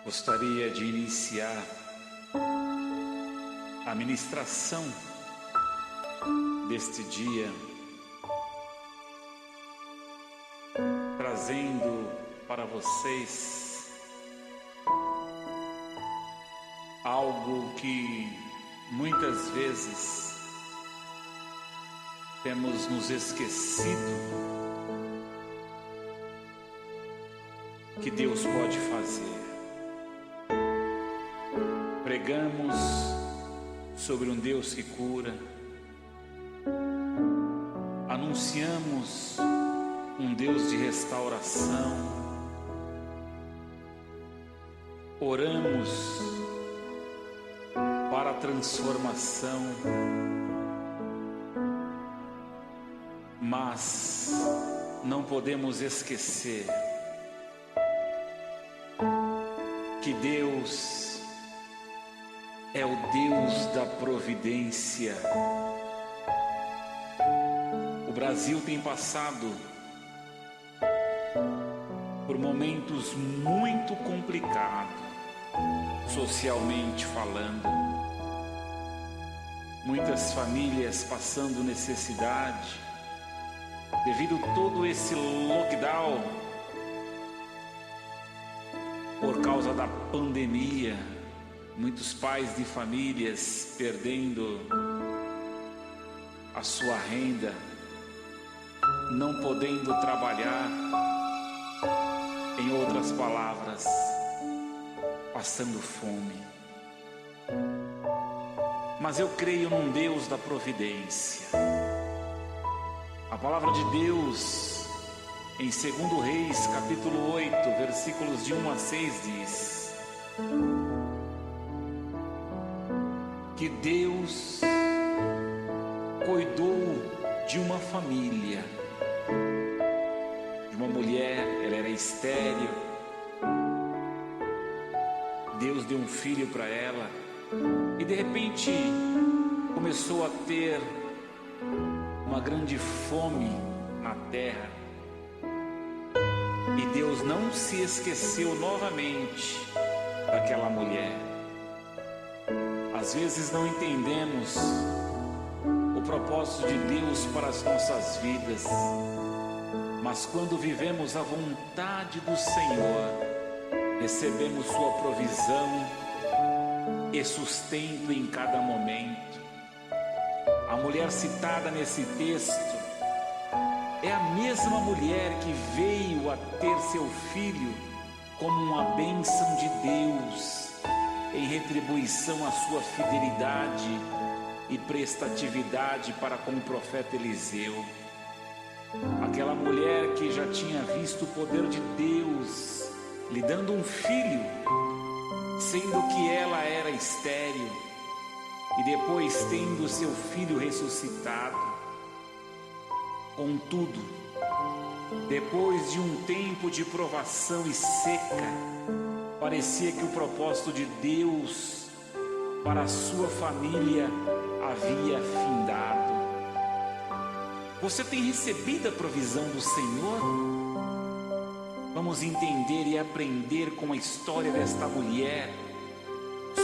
Gostaria de iniciar a ministração deste dia, trazendo para vocês algo que muitas vezes temos nos esquecido que Deus pode fazer. Pregamos sobre um Deus que cura, anunciamos um Deus de restauração, oramos para a transformação, mas não podemos esquecer que Deus é o Deus da providência. O Brasil tem passado por momentos muito complicados, socialmente falando. Muitas famílias passando necessidade devido a todo esse lockdown por causa da pandemia. Muitos pais de famílias perdendo a sua renda, não podendo trabalhar, em outras palavras, passando fome. Mas eu creio num Deus da providência. A palavra de Deus em 2 Reis, capítulo 8, versículos de 1 a 6 diz que Deus cuidou de uma família, de uma mulher. Ela era estéril. Deus deu um filho para ela e de repente começou a ter uma grande fome na terra, e Deus não se esqueceu novamente daquela mulher. Às vezes não entendemos o propósito de Deus para as nossas vidas, mas quando vivemos a vontade do Senhor, recebemos sua provisão e sustento em cada momento. A mulher citada nesse texto é a mesma mulher que veio a ter seu filho como uma bênção de Deus, em retribuição à sua fidelidade e prestatividade para com o profeta Eliseu. Aquela mulher que já tinha visto o poder de Deus lhe dando um filho, sendo que ela era estéril, e depois tendo seu filho ressuscitado. Contudo, depois de um tempo de provação e seca, parecia que o propósito de Deus para a sua família havia findado. Você tem recebido a provisão do Senhor? Vamos entender e aprender com a história desta mulher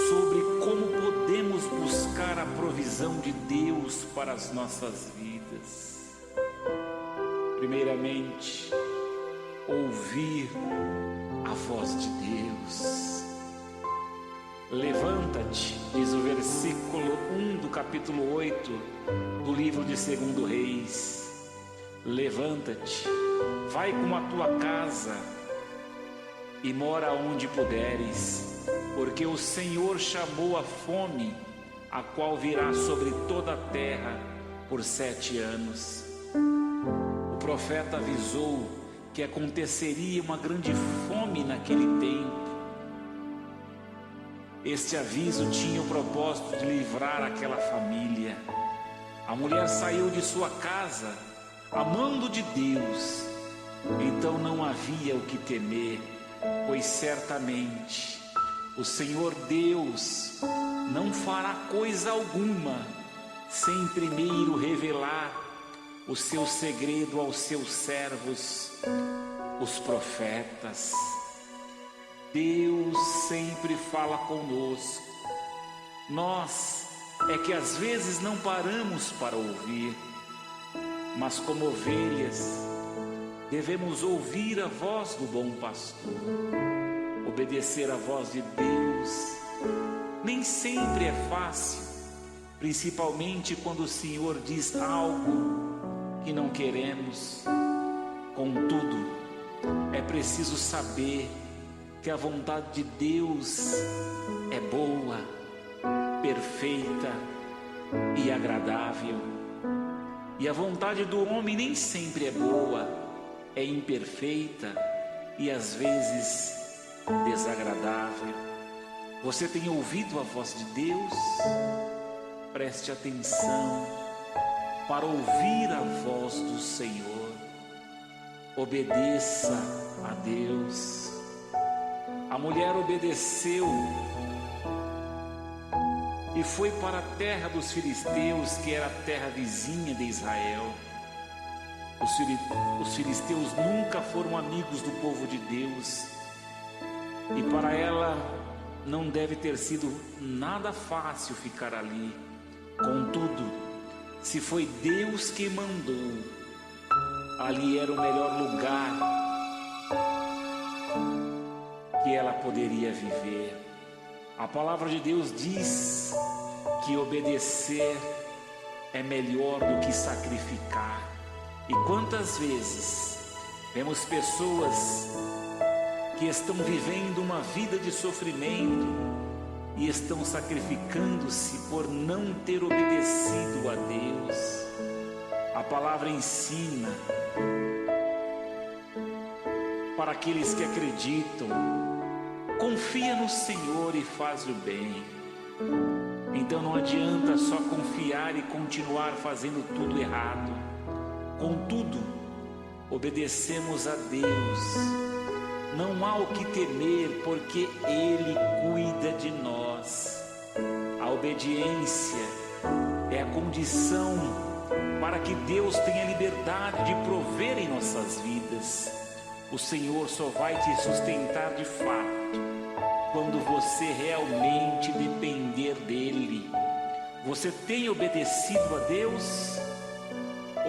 sobre como podemos buscar a provisão de Deus para as nossas vidas. Primeiramente, ouvir a voz de Deus. Levanta-te, diz o versículo 1 do capítulo 8 do livro de 2 Reis. Levanta-te, vai com a tua casa e mora onde puderes, porque o Senhor chamou a fome, a qual virá sobre toda a terra por 7 anos. O profeta avisou que aconteceria uma grande fome naquele tempo. Este aviso tinha o propósito de livrar aquela família. A mulher saiu de sua casa, amando de Deus, então não havia o que temer, pois certamente o Senhor Deus não fará coisa alguma sem primeiro revelar o seu segredo aos seus servos, os profetas. Deus sempre fala conosco. Nós é que às vezes não paramos para ouvir, mas como ovelhas, devemos ouvir a voz do bom pastor, obedecer a voz de Deus. Nem sempre é fácil, principalmente quando o Senhor diz algo que não queremos. Contudo, é preciso saber que a vontade de Deus é boa, perfeita e agradável. E a vontade do homem nem sempre é boa, é imperfeita e às vezes desagradável. Você tem ouvido a voz de Deus? Preste atenção para ouvir a voz do Senhor. Obedeça a Deus. A mulher obedeceu e foi para a terra dos filisteus, que era a terra vizinha de Israel. Os filisteus nunca foram amigos do povo de Deus, e para ela não deve ter sido nada fácil ficar ali. Contudo, se foi Deus que mandou, ali era o melhor lugar que ela poderia viver. A palavra de Deus diz que obedecer é melhor do que sacrificar. E quantas vezes vemos pessoas que estão vivendo uma vida de sofrimento e estão sacrificando-se por não ter obedecido a Deus. A palavra ensina para aqueles que acreditam: confia no Senhor e faz o bem. Então não adianta só confiar e continuar fazendo tudo errado. Contudo, obedecemos a Deus. Não há o que temer, porque Ele cuida de nós. A obediência é a condição para que Deus tenha liberdade de prover em nossas vidas. O Senhor só vai te sustentar de fato quando você realmente depender dEle. Você tem obedecido a Deus?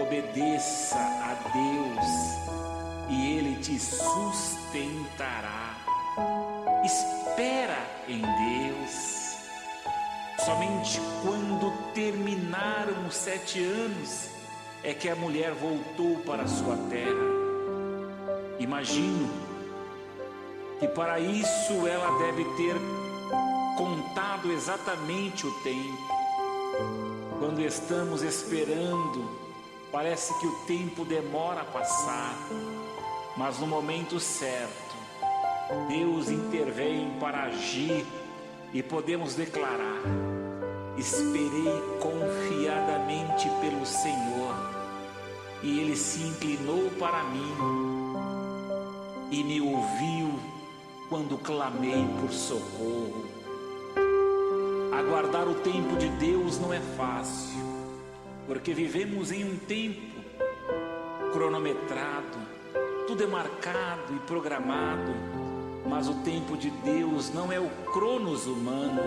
Obedeça a Deus e Ele te sustentará. Espera em Deus. Somente quando terminaram os 7 anos é que a mulher voltou para a sua terra. Imagino que para isso ela deve ter contado exatamente o tempo. Quando estamos esperando, parece que o tempo demora a passar, mas no momento certo, Deus intervém para agir e podemos declarar: esperei confiadamente pelo Senhor e Ele se inclinou para mim e me ouviu quando clamei por socorro. Aguardar o tempo de Deus não é fácil, porque vivemos em um tempo cronometrado, tudo é marcado e programado, mas o tempo de Deus não é o cronos humano,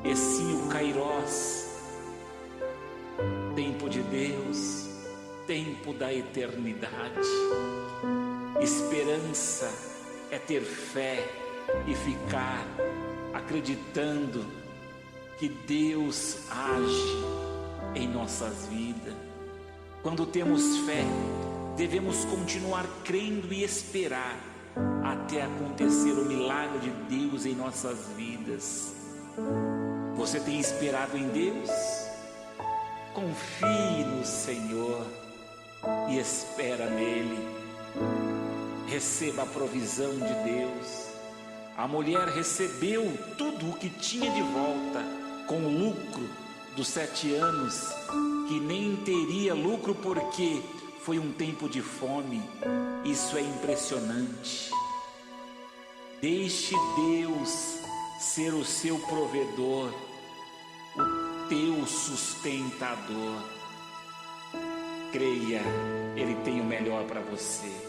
e sim o Kairos. Tempo de Deus, tempo da eternidade. Esperança é ter fé e ficar acreditando que Deus age em nossas vidas. Quando temos fé, devemos continuar crendo e esperar até acontecer o milagre de Deus em nossas vidas. Você tem esperado em Deus? Confie no Senhor e espera nele. Receba a provisão de Deus. A mulher recebeu tudo o que tinha de volta, com o lucro dos 7 anos, que nem teria lucro porque foi um tempo de fome. Isso é impressionante. Deixe Deus ser o seu provedor, o teu sustentador. Creia, Ele tem o melhor para você.